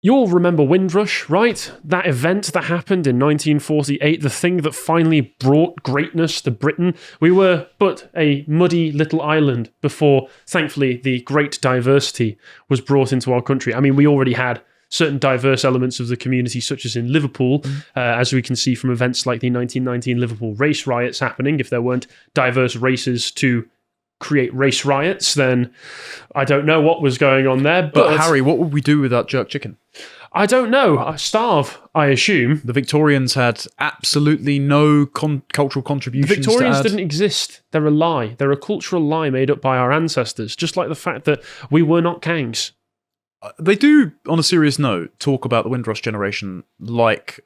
You'll remember Windrush, right? That event that happened in 1948, the thing that finally brought greatness to Britain. We were but a muddy little island before, thankfully, the great diversity was brought into our country. I mean, we already had certain diverse elements of the community, such as in Liverpool, as we can see from events like the 1919 Liverpool race riots happening. If there weren't diverse races to create race riots, then I don't know what was going on there. But Harry, what would we do without jerk chicken? I don't know. Starve, I assume. The Victorians had absolutely no cultural contributions. The Victorians didn't exist. They're a lie. They're a cultural lie made up by our ancestors, just like the fact that we were not kangs. They do, on a serious note, talk about the Windrush generation like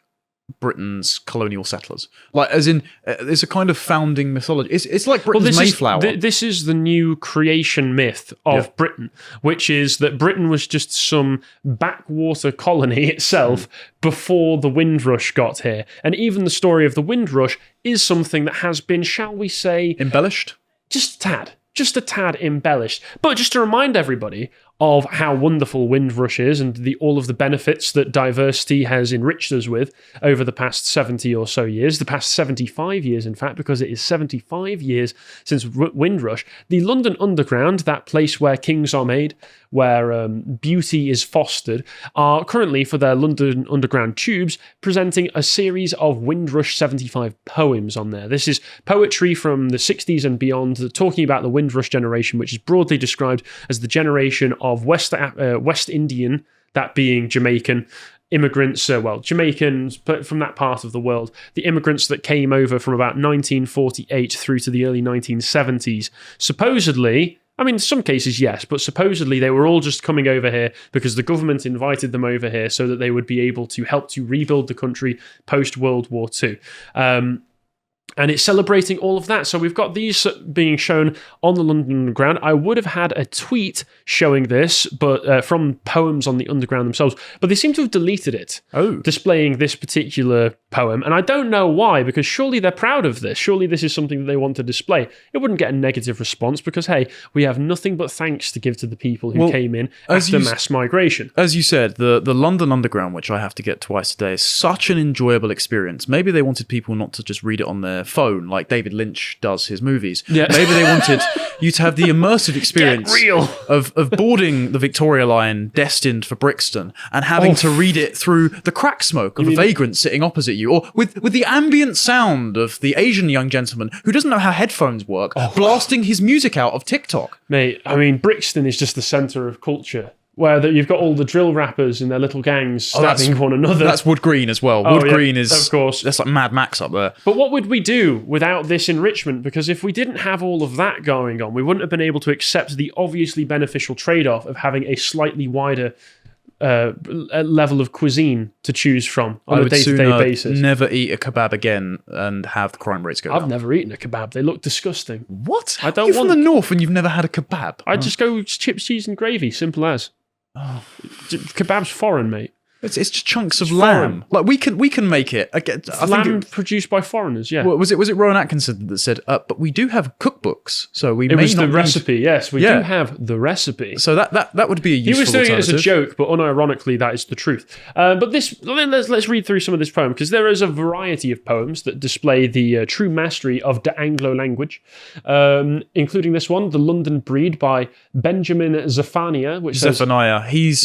Britain's colonial settlers. Like, as in, it's a kind of founding mythology. It's like Britain's Mayflower. This is the new creation myth of Britain, which is that Britain was just some backwater colony itself before the Windrush got here. And even the story of the Windrush is something that has been, shall we say... embellished? Just a tad embellished. But just to remind everybody of how wonderful Windrush is and all of the benefits that diversity has enriched us with over the past 70 or so years, the past 75 years, in fact, because it is 75 years since Windrush. The London Underground, that place where kings are made, where beauty is fostered, are currently, for their London Underground tubes, presenting a series of Windrush 75 poems on there. This is poetry from the 60s and beyond, talking about the Windrush generation, which is broadly described as the generation of West Indian, that being Jamaican, immigrants, Jamaicans, but from that part of the world, the immigrants that came over from about 1948 through to the early 1970s. Supposedly, I mean, in some cases, yes, but supposedly they were all just coming over here because the government invited them over here so that they would be able to help to rebuild the country post-World War II. And it's celebrating all of that. So we've got these being shown on the London Underground. I would have had a tweet showing this, but from poems on the Underground themselves, but they seem to have deleted it, displaying this particular poem. And I don't know why, because surely they're proud of this. Surely this is something that they want to display. It wouldn't get a negative response because, hey, we have nothing but thanks to give to the people who came in after mass migration. As you said, the London Underground, which I have to get twice a day, is such an enjoyable experience. Maybe they wanted people not to just read it on their phone like David Lynch does his movies. Yeah. Maybe they wanted you to have the immersive experience of boarding the Victoria line destined for Brixton and having to read it through the crack smoke of a vagrant sitting opposite you, or with the ambient sound of the Asian young gentleman who doesn't know how headphones work blasting his music out of TikTok. Mate, I mean, Brixton is just the centre of culture, where you've got all the drill rappers and their little gangs stabbing one another. That's Wood Green as well. Wood Green is, of course, that's like Mad Max up there. But what would we do without this enrichment? Because if we didn't have all of that going on, we wouldn't have been able to accept the obviously beneficial trade-off of having a slightly wider level of cuisine to choose from on a day-to-day basis. Never eat a kebab again and have the crime rates go down. I've never eaten a kebab. They look disgusting. What? You're from the north and you've never had a kebab? I just go chips, cheese and gravy. Simple as. Kebab's foreign, mate. It's just chunks of lamb. Like we can make it. Lamb produced by foreigners. Yeah. Was it Rowan Atkinson that said? But we do have cookbooks, so we. It was the recipe. Yes, we do have the recipe. So that would be a useful. He was doing it as a joke, but unironically, that is the truth. But let's read through some of this poem, because there is a variety of poems that display the true mastery of the Anglo language, including this one, "The London Breed" by Benjamin Zephaniah, He's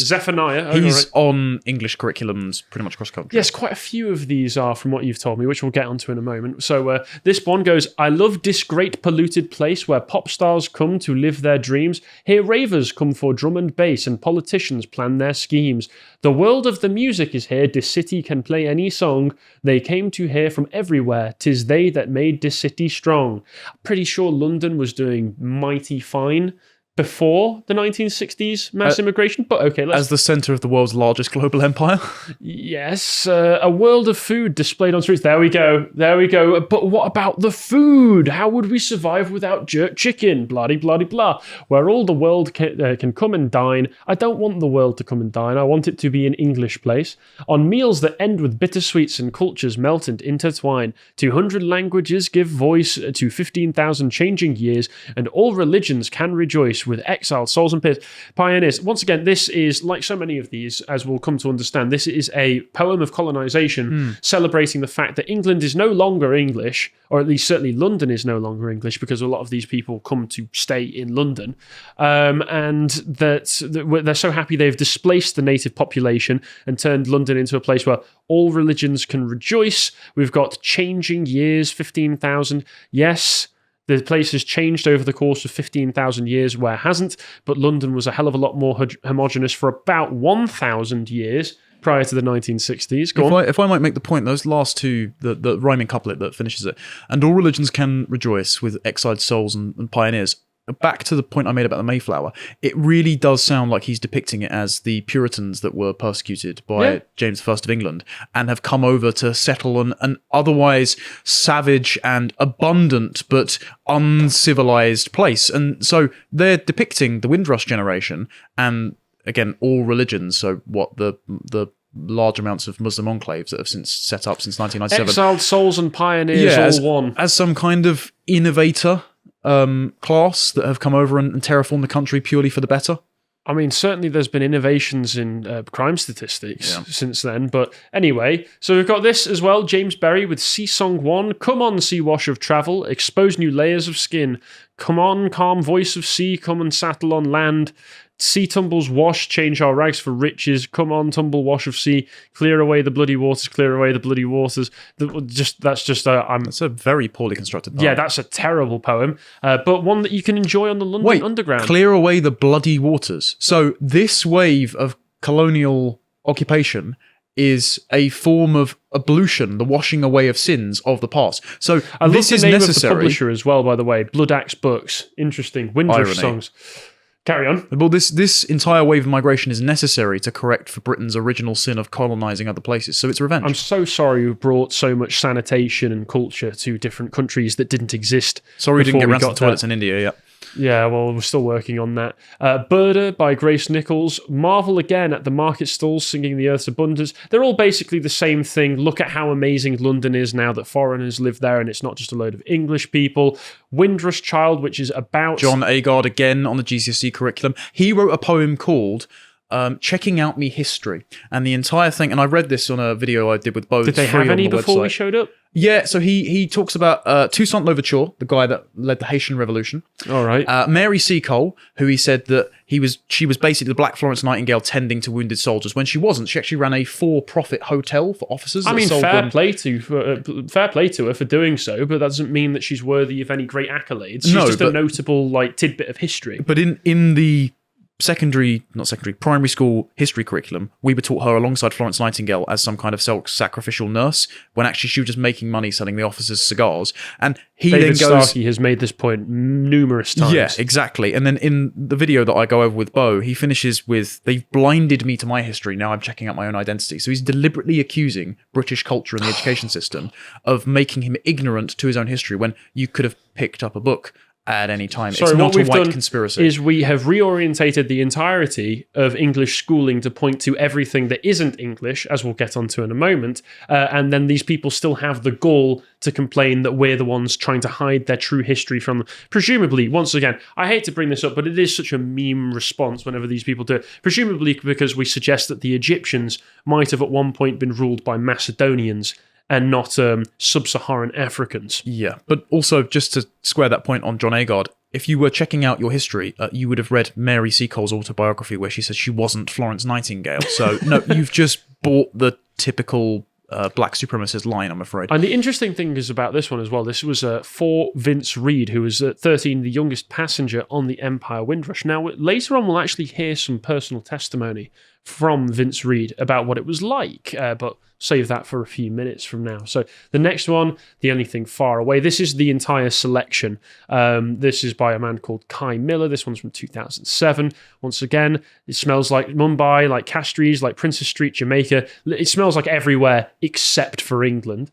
on English curriculums pretty much across the country. Yes, quite a few of these are from what you've told me, which we'll get onto in a moment. So this one goes, "I love this great polluted place where pop stars come to live their dreams. Here ravers come for drum and bass and politicians plan their schemes. The world of the music is here, this city can play any song. They came to hear from everywhere, 'tis they that made this city strong." Pretty sure London was doing mighty fine before the 1960s mass immigration, but okay. As the centre of the world's largest global empire? Yes, a world of food displayed on streets. There we go. But what about the food? How would we survive without jerk chicken? Blah-de-blah-de-blah. Where all the world can come and dine. I don't want the world to come and dine. I want it to be an English place. On meals that end with bittersweets and cultures melt and intertwine. 200 languages give voice to 15,000 changing years, and all religions can rejoice with exiled souls and pioneers. Once again, this is, like so many of these, as we'll come to understand, this is a poem of colonization celebrating the fact that England is no longer English, or at least certainly London is no longer English, because a lot of these people come to stay in London, and that they're so happy they've displaced the native population and turned London into a place where all religions can rejoice. We've got changing years, 15,000. Yes, the place has changed over the course of 15,000 years, where hasn't, but London was a hell of a lot more homogenous for about 1,000 years prior to the 1960s. If I might make the point, those last two, the rhyming couplet that finishes it, and all religions can rejoice with exiled souls and pioneers. Back to the point I made about the Mayflower, it really does sound like he's depicting it as the Puritans that were persecuted by James I of England and have come over to settle on an otherwise savage and abundant but uncivilized place. And so they're depicting the Windrush generation and, again, all religions. So what the large amounts of Muslim enclaves that have since set up since 1997. Exiled souls and pioneers, all one. As some kind of innovator class that have come over and terraformed the country purely for the better. I mean, certainly there's been innovations in crime statistics since then. But anyway, so we've got this as well. James Berry with Sea Song 1. Come on, sea wash of travel. Expose new layers of skin. Come on, calm voice of sea. Come and settle on land. Sea tumbles wash, change our rags for riches. Come on, tumble wash of sea, clear away the bloody waters, clear away the bloody waters. That's a very poorly constructed poem. Yeah, that's a terrible poem, but one that you can enjoy on the London Underground. Clear away the bloody waters. So this wave of colonial occupation is a form of ablution, the washing away of sins of the past. So I this love is the name necessary. Of the publisher as well, by the way, Blood Axe Books. Interesting. Windrush songs. Carry on. Well, this entire wave of migration is necessary to correct for Britain's original sin of colonising other places, so it's revenge. I'm so sorry you brought so much sanitation and culture to different countries that didn't exist. Sorry we didn't get around to the toilets in India yet. Yeah, well, we're still working on that. Birder by Grace Nichols. Marvel again at the market stalls singing the earth's abundance. They're all basically the same thing. Look at how amazing London is now that foreigners live there and it's not just a load of English people. Windrush Child, which is about... John Agard again on the GCSE curriculum. He wrote a poem called Checking Out Me History. And the entire thing, and I read this on a video I did with Bo. Did they have any before we showed up? Yeah, so he talks about Toussaint Louverture, the guy that led the Haitian Revolution. All right. Mary Seacole, who he said that she was basically the Black Florence Nightingale tending to wounded soldiers when she wasn't. She actually ran a for-profit hotel for officers. I mean, fair play to her for doing so, but that doesn't mean that she's worthy of any great accolades. She's just a notable tidbit of history. But in the primary school history curriculum, we were taught her alongside Florence Nightingale as some kind of self-sacrificial nurse, when actually she was just making money selling the officers cigars. And David Starkey has made this point numerous times. Yeah, exactly. And then in the video that I go over with Bo, he finishes with, they've blinded me to my history, now I'm checking out my own identity. So he's deliberately accusing British culture and the education system of making him ignorant to his own history when you could have picked up a book at any time. Sorry, it's not what a we've white done conspiracy. Is we have reorientated the entirety of English schooling to point to everything that isn't English, as we'll get onto in a moment, and then these people still have the gall to complain that we're the ones trying to hide their true history from them. Presumably, once again, I hate to bring this up, but it is such a meme response whenever these people do it. Presumably because we suggest that the Egyptians might have at one point been ruled by Macedonians and not sub-Saharan Africans. Yeah, but also just to square that point on John Agard, if you were checking out your history, you would have read Mary Seacole's autobiography where she says she wasn't Florence Nightingale. So, no, you've just bought the typical black supremacist line, I'm afraid. And the interesting thing is about this one as well, this was for Vince Reed, who was at 13 the youngest passenger on the Empire Windrush. Now, later on, we'll actually hear some personal testimony from Vince Reed about what it was like, but save that for a few minutes from now. So the next one, The Only Thing Far Away. This is the entire selection. This is by a man called Kai Miller. This one's from 2007. Once again, it smells like Mumbai, like Castries, like Princess Street, Jamaica. It smells like everywhere except for England.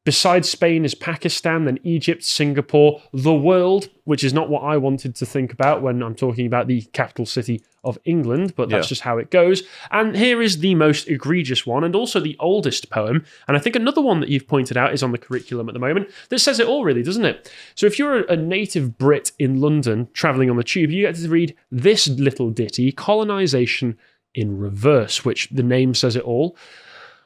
Besides Spain is Pakistan, then Egypt, Singapore, the world, which is not what I wanted to think about when I'm talking about the capital city of England, but that's just how it goes. And here is the most egregious one, and also the oldest poem. And I think another one that you've pointed out is on the curriculum at the moment that says it all, really, doesn't it? So if you're a native Brit in London travelling on the tube, you get to read this little ditty, Colonisation in Reverse, which the name says it all.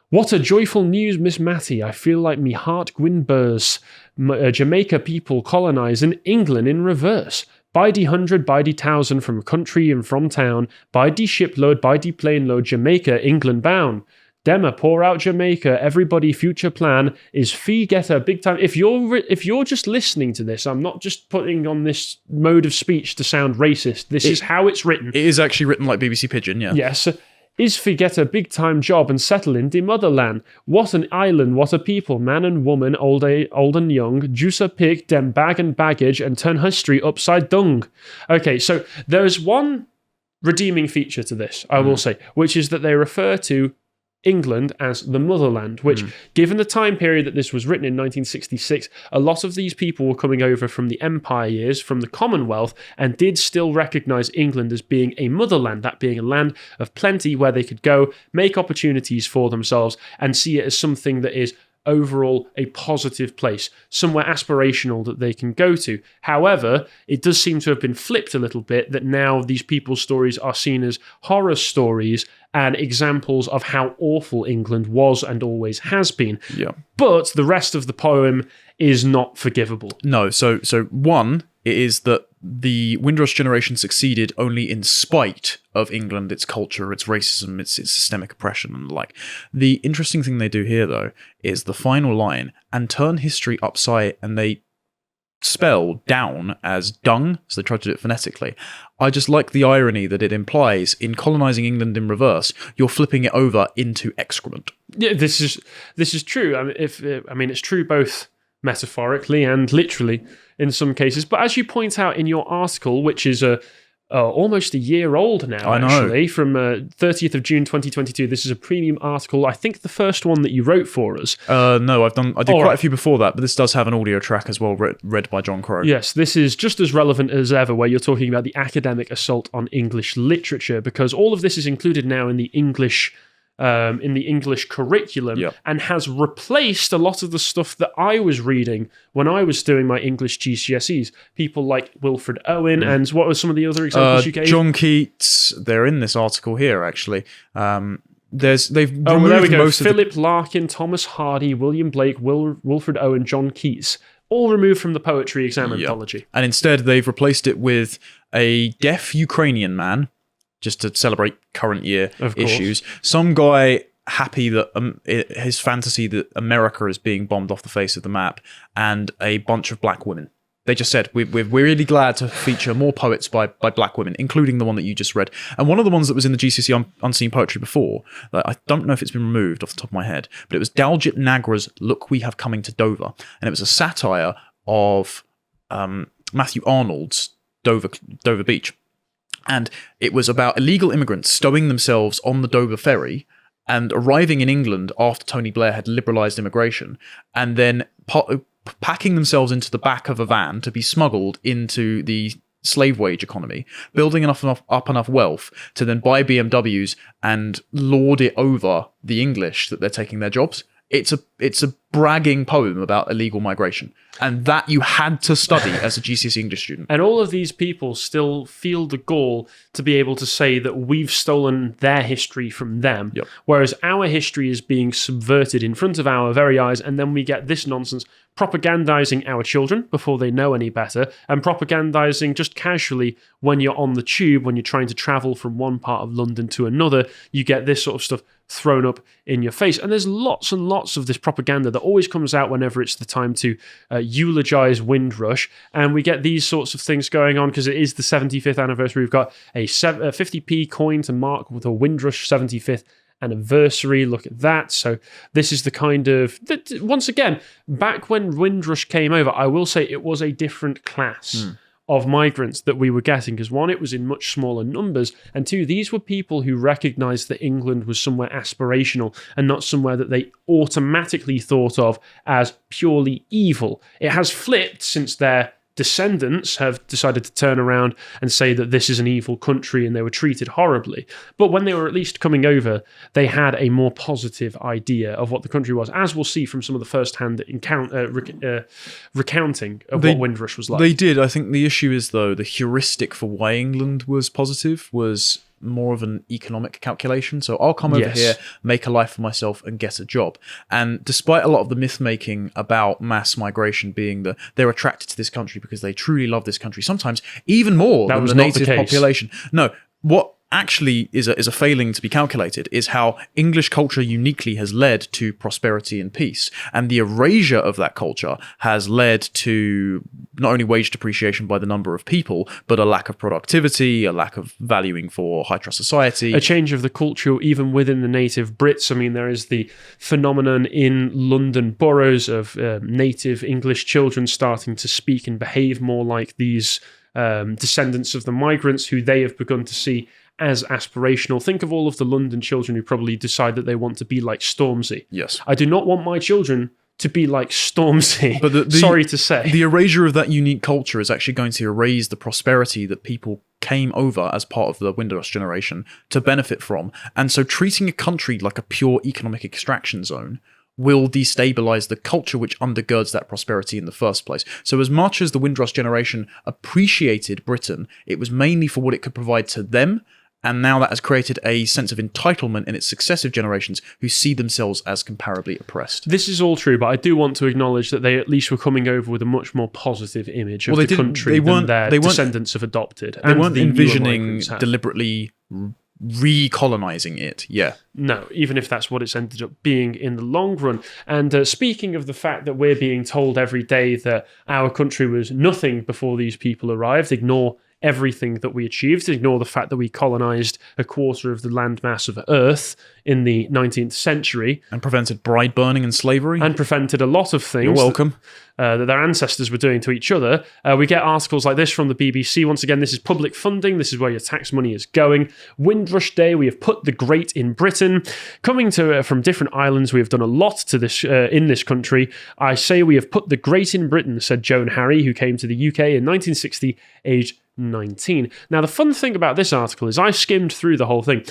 What a joyful news, Miss Matty. I feel like me heart gwyn burrs. Jamaica people colonising England in reverse. By de 100, by de 1,000, from country and from town. By de shipload, by de plane load, Jamaica, England bound. Demma, pour out Jamaica, everybody future plan is fee getter big time. If you're just listening to this, I'm not just putting on this mode of speech to sound racist. This is how it's written. It is actually written like BBC Pidgin, yeah. Yes. Is forget a big-time job and settle in the motherland. What an island, what a people, man and woman, old and young, juice a pig, dem bag and baggage, and turn history upside dung. Okay, so there is one redeeming feature to this, I will say, which is that they refer to England as the motherland, which, given the time period that this was written in 1966, a lot of these people were coming over from the Empire years, from the Commonwealth, and did still recognise England as being a motherland, that being a land of plenty where they could go, make opportunities for themselves, and see it as something that is overall a positive place, somewhere aspirational that they can go to. However, it does seem to have been flipped a little bit, that now these people's stories are seen as horror stories and examples of how awful England was and always has been. Yeah. But the rest of the poem is not forgivable. No, so one, it is that the Windrush generation succeeded only in spite of England, its culture, its racism, its systemic oppression and the like. The interesting thing they do here, though, is the final line, and turn history upside, and they spell down as dung, so they try to do it phonetically. I just like the irony that it implies in colonising England in reverse, you're flipping it over into excrement. Yeah, this is true. I mean, it's true both metaphorically and literally in some cases. But as you point out in your article, which is almost a year old now, actually, from 30th of June 2022. This is a premium article. I think the first one that you wrote for us. No, I did quite a few before that, but this does have an audio track as well, read by John Crow. Yes, this is just as relevant as ever, where you're talking about the academic assault on English literature, because all of this is included now in the English curriculum, and has replaced a lot of the stuff that I was reading when I was doing my English GCSEs. People like Wilfred Owen, and what were some of the other examples you gave? John Keats. They're in this article here, actually. They've removed there we go. most Philip Larkin, Thomas Hardy, William Blake, Wilfred Owen, John Keats. All removed from the poetry exam anthology. And instead, they've replaced it with a deaf Ukrainian man, just to celebrate current year issues. Some guy happy that his fantasy that America is being bombed off the face of the map, and a bunch of black women. They just said, we're really glad to feature more poets by black women, including the one that you just read. And one of the ones that was in the GCSE Unseen Poetry before, that I don't know if it's been removed off the top of my head, but it was Daljit Nagra's Look We Have Coming to Dover. And it was a satire of Matthew Arnold's Dover Beach. And it was about illegal immigrants stowing themselves on the Dover ferry and arriving in England after Tony Blair had liberalised immigration, and then packing themselves into the back of a van to be smuggled into the slave wage economy, building up enough wealth to then buy BMWs and lord it over the English that they're taking their jobs. It's a bragging poem about illegal migration, and that you had to study as a GCSE English student. And all of these people still feel the gall to be able to say that we've stolen their history from them, whereas our history is being subverted in front of our very eyes, and then we get this nonsense propagandizing our children before they know any better, and propagandizing just casually when you're on the tube, when you're trying to travel from one part of London to another. You get this sort of stuff thrown up in your face. And there's lots and lots of this propaganda that always comes out whenever it's the time to eulogize Windrush. And we get these sorts of things going on because it is the 75th anniversary. We've got a 50p coin to mark with a Windrush 75th anniversary. Look at that. So this is the kind of... Once again, back when Windrush came over, I will say it was a different class of migrants that we were getting, because one, it was in much smaller numbers, and two, these were people who recognized that England was somewhere aspirational and not somewhere that they automatically thought of as purely evil. It has flipped since their descendants have decided to turn around and say that this is an evil country and they were treated horribly. But when they were at least coming over, they had a more positive idea of what the country was, as we'll see from some of the first-hand recounting of what Windrush was like. They did. I think the issue is, though, the heuristic for why England was positive was more of an economic calculation. So I'll come over here, make a life for myself, and get a job. And despite a lot of the myth-making about mass migration being that they're attracted to this country because they truly love this country, sometimes even more than the native population. No, what actually is a failing to be calculated is how English culture uniquely has led to prosperity and peace. And the erasure of that culture has led to not only wage depreciation by the number of people, but a lack of productivity, a lack of valuing for high trust society. A change of the culture even within the native Brits. I mean, there is the phenomenon in London boroughs of native English children starting to speak and behave more like these descendants of the migrants who they have begun to see as aspirational. Think of all of the London children who probably decide that they want to be like Stormzy. Yes. I do not want my children to be like Stormzy. But sorry to say. The erasure of that unique culture is actually going to erase the prosperity that people came over as part of the Windrush generation to benefit from. And so treating a country like a pure economic extraction zone will destabilize the culture which undergirds that prosperity in the first place. So as much as the Windrush generation appreciated Britain, it was mainly for what it could provide to them. And now that has created a sense of entitlement in its successive generations who see themselves as comparably oppressed. This is all true, but I do want to acknowledge that they at least were coming over with a much more positive image of the country than their descendants have adopted. They weren't envisioning deliberately recolonizing it, No, even if that's what it's ended up being in the long run. And speaking of the fact that we're being told every day that our country was nothing before these people arrived, ignore everything that we achieved, ignore the fact that we colonized a quarter of the landmass of Earth in the 19th century. And prevented bride burning and slavery. And prevented a lot of things. You're welcome. That their ancestors were doing to each other. We get articles like this from the BBC. Once again, this is public funding. This is where your tax money is going. Windrush Day, we have put the great in Britain. Coming to from different islands, we have done a lot to this in this country. I say we have put the great in Britain, said Joan Harry, who came to the UK in 1960, aged 19. Now, the fun thing about this article is I skimmed through the whole thing.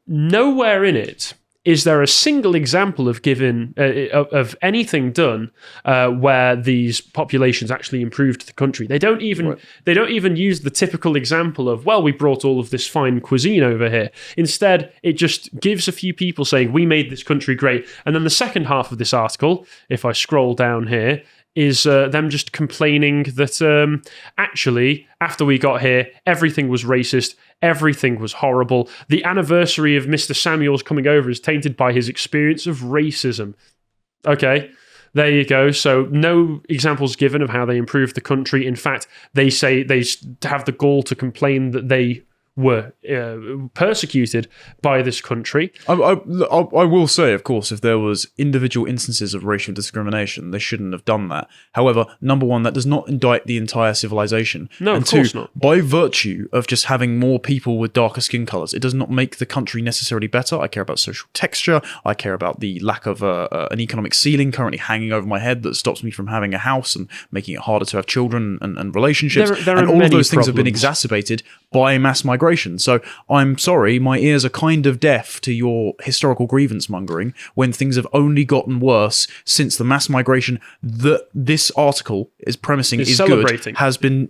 Nowhere in it is there a single example of anything done where these populations actually improved the country. They don't even use the typical example of, well, we brought all of this fine cuisine over here. Instead, it just gives a few people saying, we made this country great. And then the second half of this article, if I scroll down here, is them just complaining that actually, after we got here, everything was racist, everything was horrible. The anniversary of Mr. Samuels coming over is tainted by his experience of racism. Okay, there you go. So no examples given of how they improved the country. In fact, they say they have the gall to complain that they were persecuted by this country. I will say, of course, if there was individual instances of racial discrimination, they shouldn't have done that. However, number one, that does not indict the entire civilization. No, and of course not. By virtue of just having more people with darker skin colours, it does not make the country necessarily better. I care about social texture. I care about the lack of an economic ceiling currently hanging over my head that stops me from having a house and making it harder to have children and relationships. And all of those things have been exacerbated by mass migration. So I'm sorry, my ears are kind of deaf to your historical grievance mongering when things have only gotten worse since the mass migration that this article is premising is good has been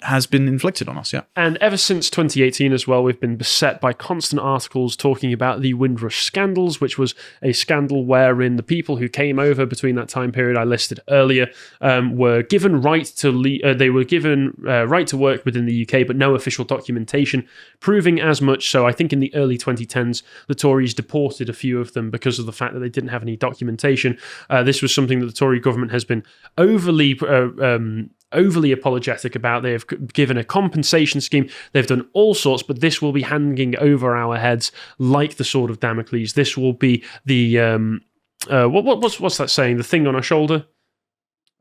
inflicted on us. And ever since 2018 as well, we've been beset by constant articles talking about the Windrush scandals, which was a scandal wherein the people who came over between that time period I listed earlier were given right to right to work within the UK, but no official documentation proving as much. So I think in the early 2010s, the Tories deported a few of them because of the fact that they didn't have any documentation. This was something that the Tory government has been overly apologetic about. They have given a compensation scheme. They've done all sorts, but this will be hanging over our heads like the sword of Damocles. This will be the what's that saying? The thing on our shoulder.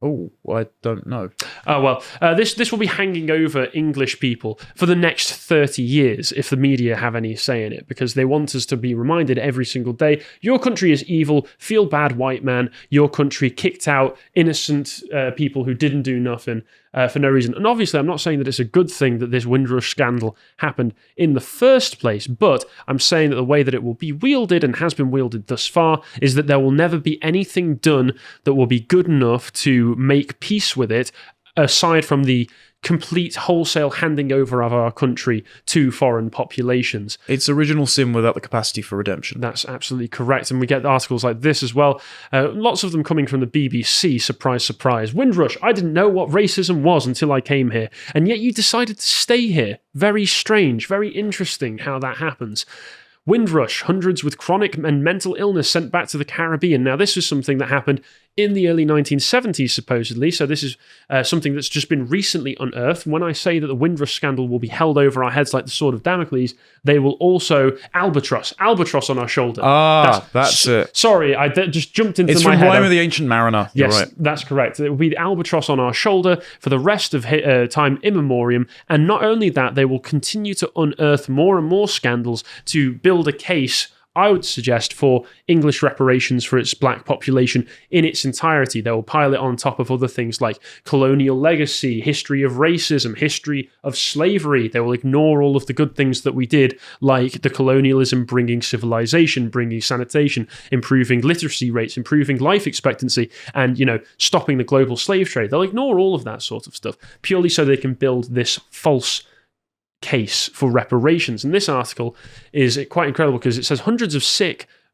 Oh, I don't know. Oh, well, this will be hanging over English people for the next 30 years if the media have any say in it, because they want us to be reminded every single day, your country is evil, feel bad, white man, your country kicked out innocent people who didn't do nothing for no reason. And obviously, I'm not saying that it's a good thing that this Windrush scandal happened in the first place, but I'm saying that the way that it will be wielded and has been wielded thus far is that there will never be anything done that will be good enough to make peace with it, aside from the complete wholesale handing over of our country to foreign populations. It's original sin without the capacity for redemption. That's absolutely correct. And we get articles like this as well. Lots of them coming from the BBC. Surprise, surprise. Windrush, I didn't know what racism was until I came here. And yet you decided to stay here. Very strange, very interesting how that happens. Windrush, hundreds with chronic and mental illness sent back to the Caribbean. Now, this is something that happened in the early 1970s, supposedly. So this is something that's just been recently unearthed. When I say that the Windrush scandal will be held over our heads like the sword of Damocles, they will also albatross on our shoulder. That's it. Sorry, I just jumped into it's my head. It's from Rime of the Ancient Mariner. Yes, right. That's correct. It will be the albatross on our shoulder for the rest of time immemorium. And not only that, they will continue to unearth more and more scandals to build a case, I would suggest, for English reparations for its black population in its entirety. They will pile it on top of other things like colonial legacy, history of racism, history of slavery. They will ignore all of the good things that we did, like the colonialism bringing civilization, bringing sanitation, improving literacy rates, improving life expectancy, and, stopping the global slave trade. They'll ignore all of that sort of stuff purely so they can build this false case for reparations. And this article is quite incredible because it says hundreds of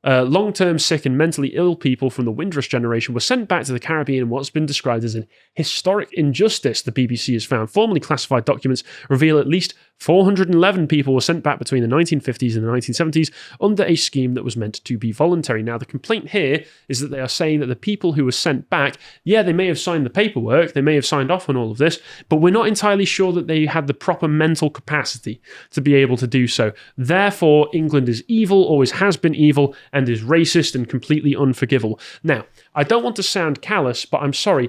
long-term sick and mentally ill people from the Windrush generation were sent back to the Caribbean in what's been described as an historic injustice, the BBC has found. Formally classified documents reveal at least 411 people were sent back between the 1950s and the 1970s under a scheme that was meant to be voluntary. Now, the complaint here is that they are saying that the people who were sent back, they may have signed the paperwork, they may have signed off on all of this, but we're not entirely sure that they had the proper mental capacity to be able to do so. Therefore, England is evil, always has been evil, and is racist and completely unforgivable. Now, I don't want to sound callous, but I'm sorry.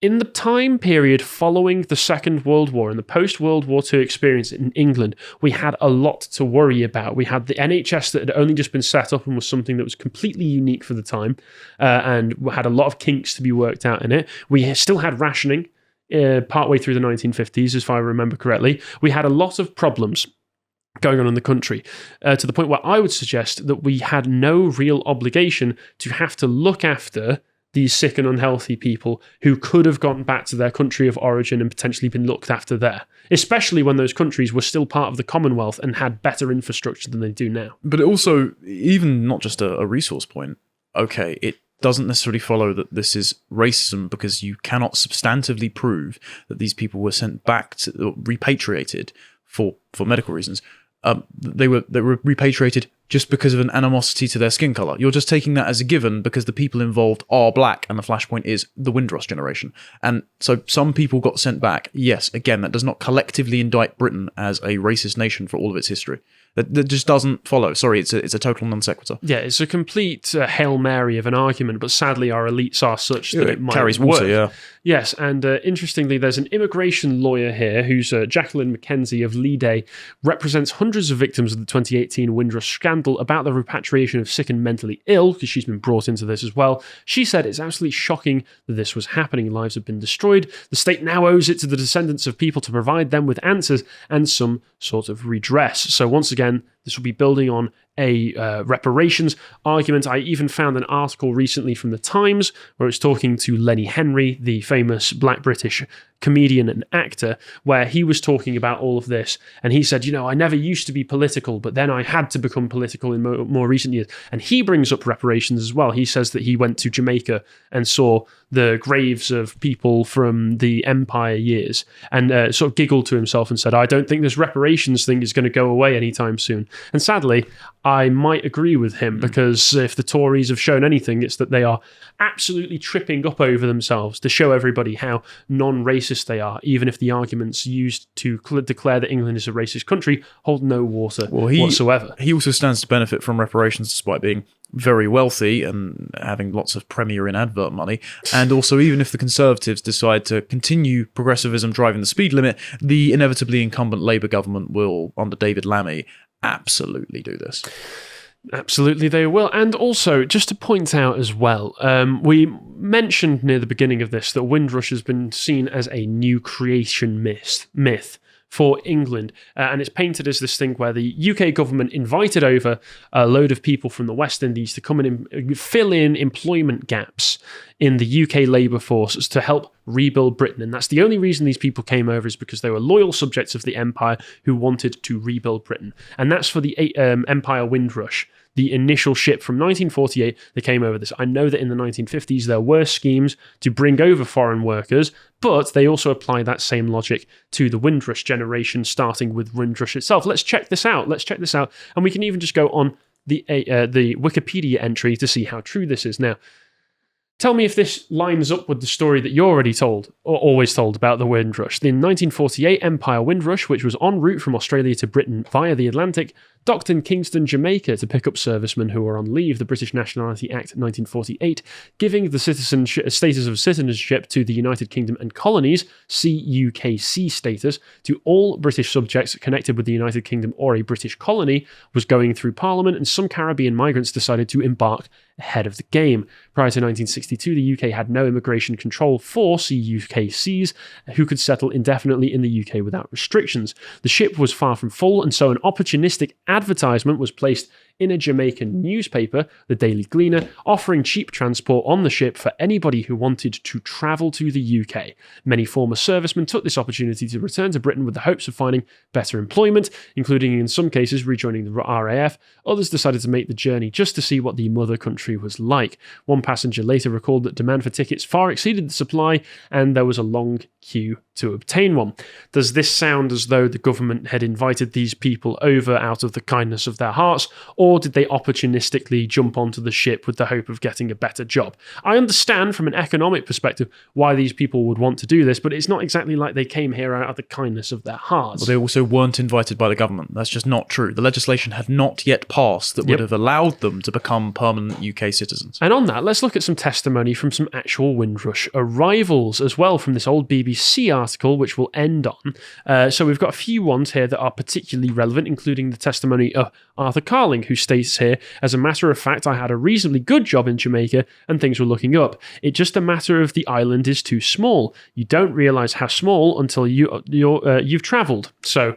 In the time period following the Second World War and the post-World War II experience in England, we had a lot to worry about. We had the NHS that had only just been set up and was something that was completely unique for the time, and had a lot of kinks to be worked out in it. We still had rationing partway through the 1950s, if I remember correctly. We had a lot of problems going on in the country, to the point where I would suggest that we had no real obligation to have to look after these sick and unhealthy people who could have gone back to their country of origin and potentially been looked after there, especially when those countries were still part of the Commonwealth and had better infrastructure than they do now. But also, even not just a resource point, okay, it doesn't necessarily follow that this is racism because you cannot substantively prove that these people were sent back to, or repatriated for medical reasons. They were repatriated just because of an animosity to their skin color. You're just taking that as a given because the people involved are black, and the flashpoint is the Windrush generation. And so some people got sent back. Yes, again, that does not collectively indict Britain as a racist nation for all of its history. That just doesn't follow. Sorry, it's a total non sequitur. Yeah, it's a complete Hail Mary of an argument, but sadly our elites are such that it might carries work. water, yeah. Yes, and interestingly, there's an immigration lawyer here who's Jacqueline McKenzie of Lee Day, represents hundreds of victims of the 2018 Windrush scandal about the repatriation of sick and mentally ill, because she's been brought into this as well. She said it's absolutely shocking that this was happening. Lives have been destroyed. The state now owes it to the descendants of people to provide them with answers and some sort of redress. So once again, this will be building on a reparations argument. I even found an article recently from The Times where it's talking to Lenny Henry, the famous black British comedian and actor, where he was talking about all of this. And he said, I never used to be political, but then I had to become political in more recent years. And he brings up reparations as well. He says that he went to Jamaica and saw the graves of people from the Empire years and sort of giggled to himself and said, I don't think this reparations thing is going to go away anytime soon. And sadly, I might agree with him, because if the Tories have shown anything, it's that they are absolutely tripping up over themselves to show everybody how non-racist they are, even if the arguments used to declare that England is a racist country hold no water whatsoever. He also stands to benefit from reparations despite being very wealthy and having lots of Premier in advert money. And also, even if the Conservatives decide to continue progressivism driving the speed limit, the inevitably incumbent Labour government will, under David Lammy, absolutely do this. Absolutely, they will. And also, just to point out as well, we mentioned near the beginning of this that Windrush has been seen as a new creation myth for England, and it's painted as this thing where the UK government invited over a load of people from the West Indies to come and fill in employment gaps in the UK labour force to help rebuild Britain. And that's the only reason these people came over, is because they were loyal subjects of the Empire who wanted to rebuild Britain. And that's for the Empire Windrush, the initial ship from 1948 that came over this. I know that in the 1950s there were schemes to bring over foreign workers, but they also apply that same logic to the Windrush generation, starting with Windrush itself. Let's check this out. And we can even just go on the Wikipedia entry to see how true this is. Now, tell me if this lines up with the story that you're already told, or always told, about the Windrush. The 1948 Empire Windrush, which was en route from Australia to Britain via the Atlantic, docked in Kingston, Jamaica to pick up servicemen who were on leave, the British Nationality Act 1948, giving the status of citizenship to the United Kingdom and Colonies, CUKC status, to all British subjects connected with the United Kingdom or a British colony, was going through Parliament, and some Caribbean migrants decided to embark ahead of the game. Prior to 1962, the UK had no immigration control for CUKCs who could settle indefinitely in the UK without restrictions. The ship was far from full, and so an opportunistic advertisement was placed in a Jamaican newspaper, the Daily Gleaner, offering cheap transport on the ship for anybody who wanted to travel to the UK. Many former servicemen took this opportunity to return to Britain with the hopes of finding better employment, including in some cases rejoining the RAF. Others decided to make the journey just to see what the mother country was like. One passenger later recalled that demand for tickets far exceeded the supply, and there was a long queue to obtain one. Does this sound as though the government had invited these people over out of the kindness of their hearts, or did they opportunistically jump onto the ship with the hope of getting a better job? I understand from an economic perspective why these people would want to do this, but it's not exactly like they came here out of the kindness of their hearts. Well, they also weren't invited by the government. That's just not true. The legislation had not yet passed that would have allowed them to become permanent UK citizens. And on that, let's look at some testimony from some actual Windrush arrivals as well from this old BBC article, which we'll end on. So we've got a few ones here that are particularly relevant, including the testimony of Arthur Carling, who states here, as a matter of fact, I had a reasonably good job in Jamaica and things were looking up. It's just a matter of the island is too small. You don't realise how small until you've travelled. So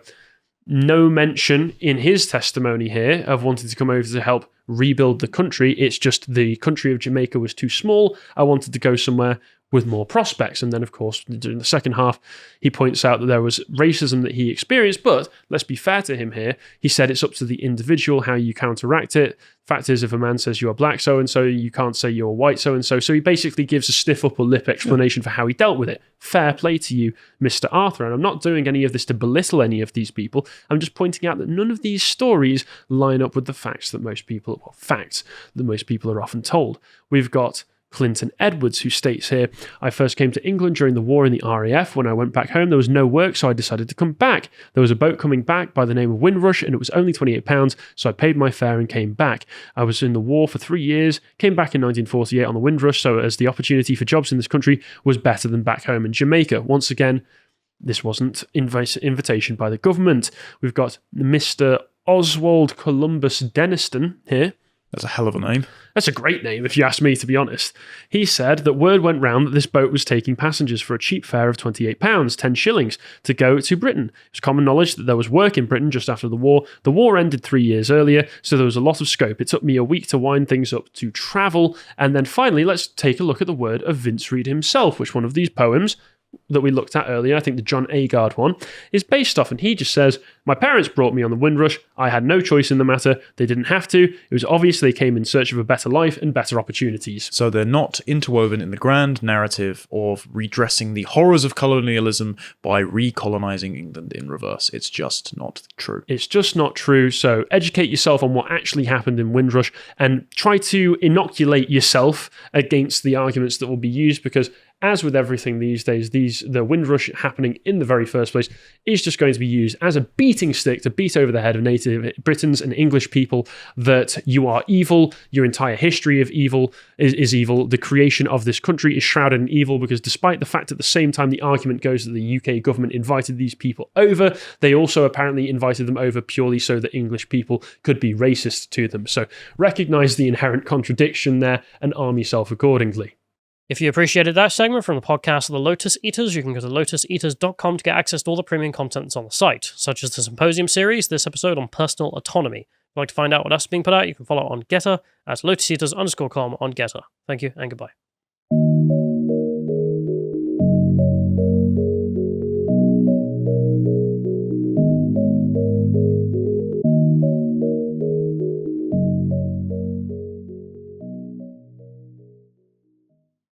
no mention in his testimony here of wanting to come over to help rebuild the country. It's just the country of Jamaica was too small. I wanted to go somewhere with more prospects. And then, of course, during the second half, he points out that there was racism that he experienced, but let's be fair to him here. He said it's up to the individual how you counteract it. Fact is, if a man says you are black so-and-so, you can't say you're white so-and-so. So he basically gives a stiff upper lip explanation for how he dealt with it. Fair play to you, Mr. Arthur. And I'm not doing any of this to belittle any of these people. I'm just pointing out that none of these stories line up with the facts that most people are often told. We've got Clinton Edwards, who states here, I first came to England during the war in the RAF. When I went back home, there was no work, so I decided to come back. There was a boat coming back by the name of Windrush, and it was only £28, so I paid my fare and came back. I was in the war for 3 years, came back in 1948 on the Windrush, so as the opportunity for jobs in this country was better than back home in Jamaica. Once again, this wasn't invitation by the government. We've got Mr. Oswald Columbus Denniston here. That's a hell of a name. That's a great name, if you ask me, to be honest. He said that word went round that this boat was taking passengers for a cheap fare of £28, 10 shillings, to go to Britain. It was common knowledge that there was work in Britain just after the war. The war ended 3 years earlier, so there was a lot of scope. It took me a week to wind things up to travel. And then finally, let's take a look at the word of Vince Reid himself. Which one of these poems that we looked at earlier, I think the John Agard one, is based off, and he just says, my parents brought me on the Windrush. I had no choice in the matter. They didn't have to. It was obvious they came in search of a better life and better opportunities. So they're not interwoven in the grand narrative of redressing the horrors of colonialism by recolonizing England in reverse. It's just not true. It's just not true. So educate yourself on what actually happened in Windrush and try to inoculate yourself against the arguments that will be used, because as with everything these days, the Windrush happening in the very first place is just going to be used as a beating stick to beat over the head of native Britons and English people that you are evil, your entire history of evil is evil, the creation of this country is shrouded in evil, because despite the fact at the same time the argument goes that the UK government invited these people over, they also apparently invited them over purely so that English people could be racist to them. So recognise the inherent contradiction there and arm yourself accordingly. If you appreciated that segment from the podcast of the Lotus Eaters, you can go to lotuseaters.com to get access to all the premium content that's on the site, such as the Symposium series, this episode on personal autonomy. If you'd like to find out what else is being put out, you can follow on Getter at lotuseaters_com on Getter. Thank you and goodbye.